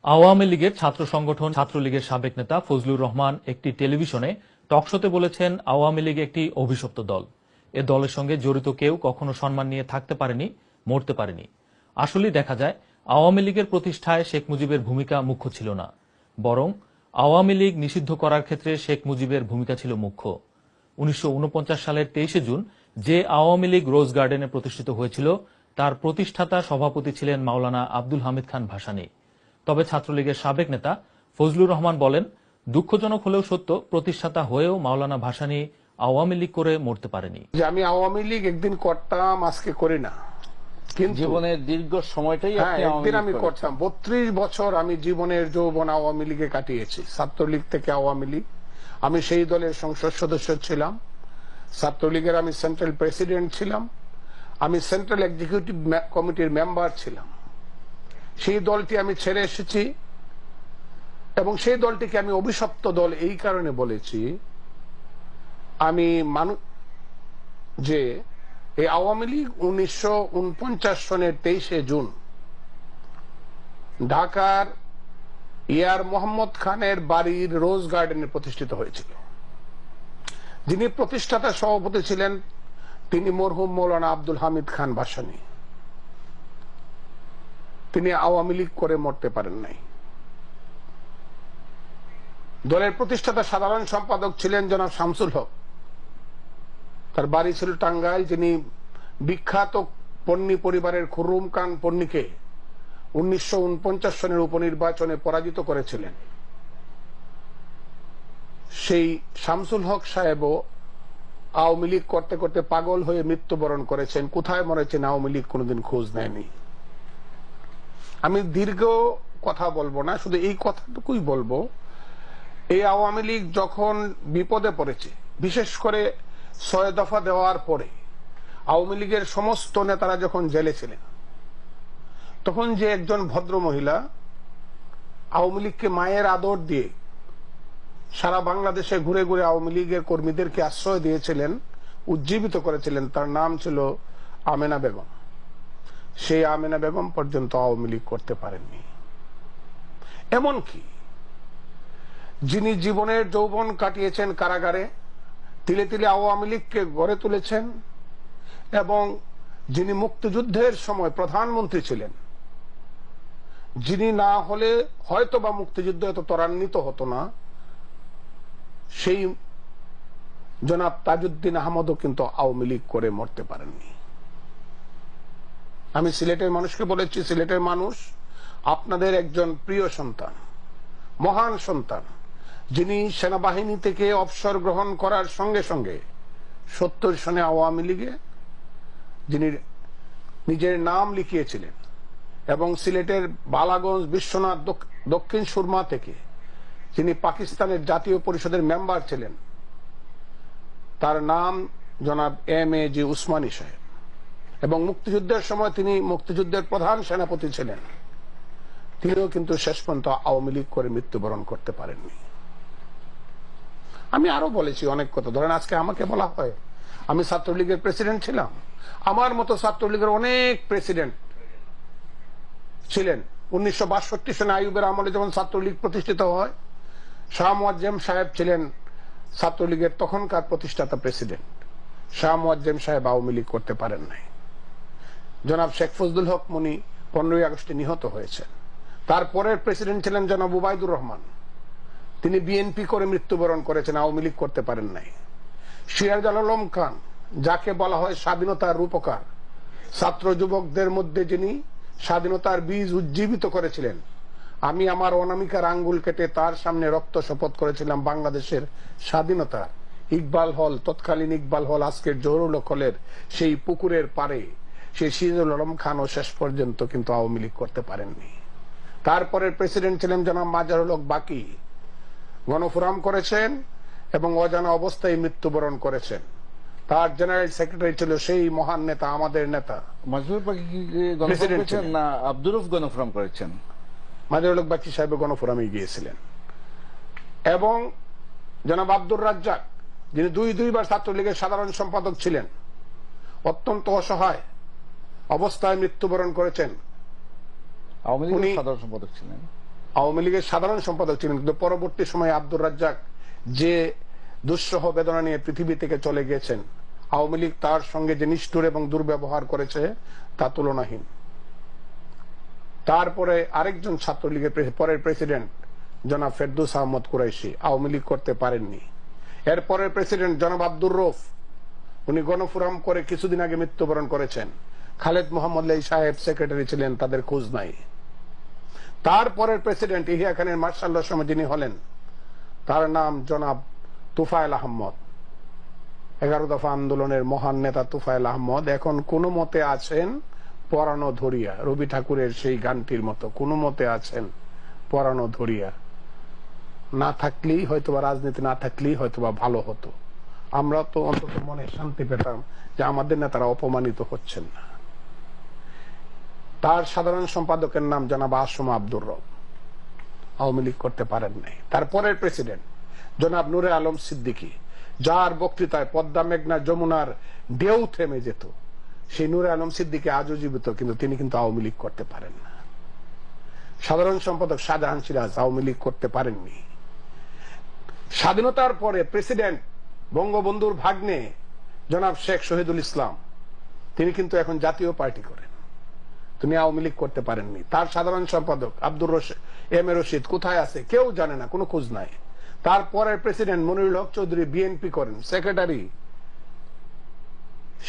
আওয়ামী লীগের ছাত্র সংগঠন ছাত্রলীগের সাবেক নেতা ফজলুর রহমান একটি টেলিভিশনে টকশোতে বলেছেন, আওয়ামী লীগ একটি অভিশপ্ত দল। এ দলের সঙ্গে জড়িত কেউ কখনো সম্মান নিয়ে থাকতে পারেনি, মরতে পারেনি। আসলেই দেখা যায় আওয়ামী লীগের প্রতিষ্ঠায় শেখ মুজিবের ভূমিকা মুখ্য ছিল না, বরং আওয়ামী লীগ নিষিদ্ধ করার ক্ষেত্রে শেখ মুজিবের ভূমিকা ছিল মুখ্য। 1949 সালের 23শে জুন যে আওয়ামী লীগ রোজ গার্ডেনে প্রতিষ্ঠিত হয়েছিল, তার প্রতিষ্ঠাতা সভাপতি ছিলেন মাওলানা আব্দুল হামিদ খান ভাসানী। তবে ছাত্রলীগের সাবেক নেতা ফজলুর রহমান বলেন, দুঃখজনক হলেও সত্য, প্রতিষ্ঠাতা হয়েও মাওলানা ভাসানী আওয়ামী লীগ করে মরতে পারেনি। যে আমি আওয়ামী লীগ একদিন করতাম, আজকে করি না, কিন্তু জীবনের দীর্ঘ সময়টাই একদিন আমি করতাম। 32 বছর আমি জীবনের যৌবন আওয়ামী লীগে কাটিয়েছি। ছাত্রলীগ থেকে আওয়ামী লীগ, আমি সেই দলের সংসদ সদস্য ছিলাম। ছাত্রলীগের আমি সেন্ট্রাল প্রেসিডেন্ট ছিলাম, আমি সেন্ট্রাল এক্সিকিউটিভ কমিটির মেম্বার ছিলাম। সেই দলটি আমি ছেড়ে এসেছি এবং সেই দলটিকে আমি অভিশপ্ত দল এই কারণে বলেছি, আমি যে এই আওয়ামী লীগ 1949 সনের 23শে জুন ঢাকার ইয়ার মোহাম্মদ খানের বাড়ির রোজ গার্ডেনে প্রতিষ্ঠিত হয়েছিল। যিনি প্রতিষ্ঠাতা সভাপতি ছিলেন তিনি মরহুম মৌলানা আব্দুল হামিদ খান ভাসানী। তিনি আওয়ামী লীগ করে মরতে পারেন নাই। দলের প্রতিষ্ঠাতা সাধারণ সম্পাদক ছিলেন জনাব শামসুল হক, তার বাড়ি ছিল টাঙ্গাইল। যিনি বিখ্যাত পন্নী পরিবারের খুররুম খান পন্নীকে 1949 সনের উপনির্বাচনে পরাজিত করেছিলেন। সেই শামসুল হক সাহেবও আওয়ামী লীগ করতে করতে পাগল হয়ে মৃত্যুবরণ করেছেন। কোথায় মরেছেন আওয়ামী লীগ কোনোদিন খোঁজ নেয়নি। আমি দীর্ঘ কথা বলবো না, শুধু এই কথাটুকুই বলবো, এই আওয়ামী লীগ যখন বিপদে পড়েছে, বিশেষ করে 6 দফা দেওয়ার পরে আওয়ামী লীগের সমস্ত নেতারা যখন জেলে ছিলেন, তখন যে একজন ভদ্র মহিলা আওয়ামী লীগকে মায়ের আদর দিয়ে সারা বাংলাদেশে ঘুরে ঘুরে আওয়ামী লীগের কর্মীদেরকে আশ্রয় দিয়েছিলেন, উজ্জীবিত করেছিলেন, তার নাম ছিল আমেনা বেগম। সেই আমেনা বেগম পর্যন্ত আওয়ামী লীগ করতে পারেননি। এমনকি যিনি জীবনের যৌবন কাটিয়েছেন কারাগারে, তিলে তিলে আওয়ামী লীগকে গড়ে তুলেছেন এবং যিনি মুক্তিযুদ্ধের সময় প্রধানমন্ত্রী ছিলেন, যিনি না হলে হয়তো বা মুক্তিযুদ্ধ এত ত্বরান্বিত হতো না, সেই জনাব তাজউদ্দিন আহমদও কিন্তু আওয়ামী লীগ করে মরতে পারেননি। আমি সিলেটের মানুষকে বলেছি, সিলেটের মানুষ আপনাদের একজন প্রিয় সন্তান, মহান সন্তান, যিনি সেনাবাহিনী থেকে অবসর গ্রহণ করার সঙ্গে সঙ্গে 70 সনে আওয়ামী লীগে যিনি নিজের নাম লিখিয়েছিলেন এবং সিলেটের বালাগঞ্জ বিশ্বনাথ দক্ষিণ সুরমা থেকে যিনি পাকিস্তানের জাতীয় পরিষদের মেম্বার ছিলেন, তার নাম জনাব MAG উসমানী সাহেব। এবং মুক্তিযুদ্ধের সময় তিনি মুক্তিযুদ্ধের প্রধান সেনাপতি ছিলেন। তিনিও কিন্তু শেষ পর্যন্ত আওয়ামী লীগ করে মৃত্যুবরণ করতে পারেননি। আমি আরো বলেছি অনেক কথা। ধরেন আজকে আমাকে বলা হয় আমি ছাত্রলীগের প্রেসিডেন্ট ছিলাম, আমার মতো ছাত্রলীগের অনেক প্রেসিডেন্ট ছিলেন। 1962 সনে আইয়ুবের আমলে যখন ছাত্রলীগ প্রতিষ্ঠিত হয়, শাহ মুয়াজ্জেম সাহেব ছিলেন ছাত্রলীগের তখনকার প্রতিষ্ঠাতা প্রেসিডেন্ট। শাহ মুয়াজ্জেম সাহেব আওয়ামী লীগ করতে পারেন নাই। জনাব শেখ ফজলুল হক মনি 15ই আগস্টে নিহত হয়েছেন। তারপরের প্রেসিডেন্ট ছিলেন জনাব উবাইদুর রহমান, তিনি বিএনপি করে মৃত্যুবরণ করেছেন, আওয়ামী লীগ করতে পারেন নাই। সিরাজ আলম খান, যাকে বলা হয় স্বাধীনতার রূপকার, ছাত্র যুবকদের মধ্যে যিনি স্বাধীনতার বীজ উজ্জীবিত করেছিলেন, আমি আমার অনামিকার আঙ্গুল কেটে তার সামনে রক্ত শপথ করেছিলাম বাংলাদেশের স্বাধীনতা। ইকবাল হল, তৎকালীন ইকবাল হল, আজকের জহুরুল হলের সেই পুকুরের পারে সেই সিরাজুল আলম খানও শেষ পর্যন্ত কিন্তু আওয়ামী লীগ করতে পারেননি। তারপরের প্রেসিডেন্ট ছিলেন জনাব মাজারুল হক বাকি, গণফোরাম করেছেন এবং অজানা অবস্থায় মৃত্যুবরণ করেছেন। তার জেনারেল সেক্রেটারি ছিল সেই মহান নেতা, আমাদের নেতা মাজরুল বাকি গণফোরাম করেছেন না আব্দুর রউফ গণফোরাম করেছেন? মাজারুল হক বাকি সাহেব গণফোরামে গিয়েছিলেন। এবং জনাব আব্দুর রাজ্জাক, যিনি দুইবার ছাত্রলীগের সাধারণ সম্পাদক ছিলেন, অত্যন্ত অসহায় অবস্থায় মৃত্যুবরণ করেছেন। আওয়ামী লীগের সাধারণ সম্পাদক ছিলেন। আওয়ামী লীগের সাধারণ সম্পাদক ছিলেন, কিন্তু পরবর্তী সময়ে আব্দুর রাজ্জাক যে দুঃসহ বেদনা নিয়ে পৃথিবী থেকে চলে গেছেন, আওয়ামী লীগ তার সঙ্গে যে নিষ্ঠুর এবং দুর্ব্যবহার করেছে তা তুলনাহীন। তারপরে আরেকজন ছাত্রলীগের পরের প্রেসিডেন্ট জনাব ফেরদৌস আহমদ কুরাইশি আওয়ামী লীগ করতে পারেননি। এরপরের প্রেসিডেন্ট জনাব আব্দুর রউফ, উনি গণফোরাম করে কিছুদিন আগে মৃত্যুবরণ করেছেন। খালেদ মোহাম্মদ লাই সাহেব সেক্রেটারি ছিলেন, তাদের খোঁজ নাই। তারপরের প্রেসিডেন্ট ইহিয়া খানের মার্শাল্লার সময় যিনি হলেন, তার নাম জনাব তুফায়েল আহমদ, 11 দফা আন্দোলনের মহান নেতা তুফায়েল আহমদ। এখন কোন মতে আছেন পরানো ধরিয়া, রবি ঠাকুরের সেই গানটির মতো, কোন মতে আছেন পরানো ধরিয়া। না থাকলেই হয়তোবা রাজনীতি না থাকলেই হয়তোবা ভালো হতো, আমরা তো অন্তত মনে শান্তি পেতাম যে আমাদের নেতারা অপমানিত হচ্ছেন না। তার সাধারণ সম্পাদকের নাম জনাব আসমা আব্দুর রব, আওয়ামী লীগ করতে পারেন নাই। তারপরের প্রেসিডেন্ট জনাব নূরে আলম সিদ্দিকী, যার বক্তৃতায় পদ্মা মেঘনা যমুনার ঢেউ থেমে যেত, সেই নূরে আলম সিদ্দিকী আজও জীবিত, কিন্তু তিনি কিন্তু আওয়ামী লীগ করতে পারেন না। সাধারণ সম্পাদক শাহজাহান সিরাজ আওয়ামী লীগ করতে পারেননি। স্বাধীনতার পরে প্রেসিডেন্ট বঙ্গবন্ধুর ভাগ্নে জনাব শেখ শহীদুল ইসলাম, তিনি কিন্তু এখন জাতীয় পার্টি করেন, তিনি আওয়ামী লীগ করতে পারেননি। তার সাধারণ সম্পাদক আব্দুর এম এ রশিদ কোথায় আছে কেউ জানে না, কোনো খোঁজ নাই। তারপরের প্রেসিডেন্ট মনিরুল হক চৌধুরী বিএনপি করেন, সেক্রেটারি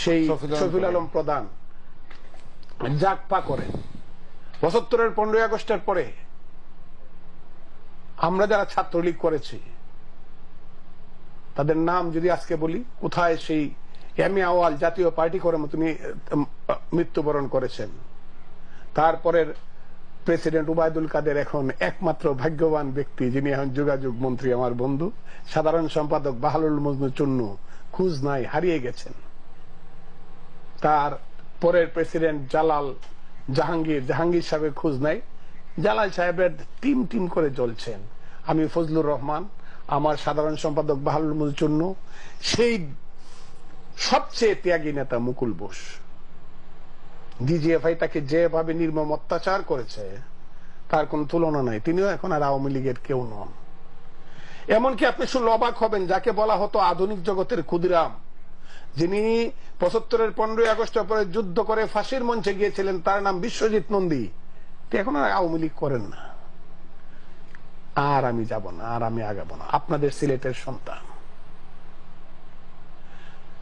সেই শফিউল আলম প্রধান জাকপা করেন। ৭৫-এর 15ই আগস্টের পরে আমরা যারা ছাত্রলীগ করেছি তাদের নাম যদি আজকে বলি, কোথায় সেই এম এ আওয়াল জাতীয় পার্টি করে তিনি মৃত্যুবরণ করেছেন। তারপরের প্রেসিডেন্ট উবায়দুল কাদের এখন একমাত্র ভাগ্যবান ব্যক্তি, যিনি এখন যোগাযোগ মন্ত্রী, আমার বন্ধু। সাধারণ সম্পাদক বাহালুল মজনু চুন্নু, খুঁজ নাই, হারিয়ে গেছেন। তার পরের প্রেসিডেন্ট জাহাঙ্গীর সাহেবের খোঁজ নাই। জালাল সাহেবের টিম টিম করে চলছেন। আমি ফজলুর রহমান, আমার সাধারণ সম্পাদক বাহালুল মজনু চুন্নু, সেই সবচেয়ে ত্যাগী নেতা মুকুল বোস। ডিজিএফআই তাকে যেভাবে নির্মম অত্যাচার করেছে তার কোন তুলনা নাই। তিনিও এখন আর আওয়ামী লীগের কেউ নন। এমনকি আপনি শুনলে অবাক হবেন, যাকে বলা হতো আধুনিক জগতের ক্ষুদিরাম, যিনি ৭৫-এর 15ই আগস্টের পরে যুদ্ধ করে ফাঁসির মঞ্চে গিয়েছিলেন, তার নাম বিশ্বজিৎ নন্দী, এখন আর আওয়ামী লীগ করেন না। আর আমি যাব না, আর আমি আগাবো না। আপনাদের সিলেটের সন্তান,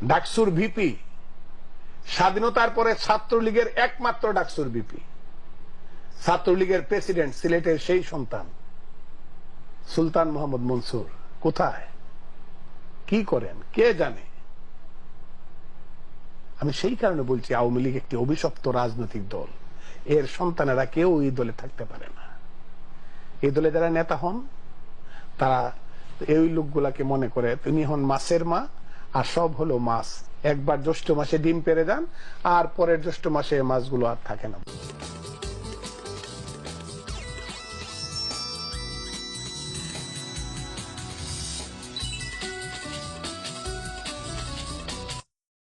ডাকসুর ভিপি, স্বাধীনতার পরে ছাত্রলীগের একমাত্র ডাকসুর ভিপি, ছাত্রলীগের প্রেসিডেন্ট, সিলেটের সেই সন্তান সুলতান মোহাম্মদ মনসুর, কোথায় কি করেন কে জানে। আমি সেই কারণে বলছি আওয়ামী লীগ একটি অভিশপ্ত রাজনৈতিক দল, এর সন্তানেরা কেউ এই দলে থাকতে পারে না। এই দলে যারা নেতা হন তারা এই লোকগুলাকে মনে করে তিনি হন মাছের মা, আর সব হলো মাছ। একবার জ্যৈষ্ঠ মাসে ডিম পেড়ে যান, আর পরের জ্যৈষ্ঠ মাসে মাছগুলো আর থাকে না।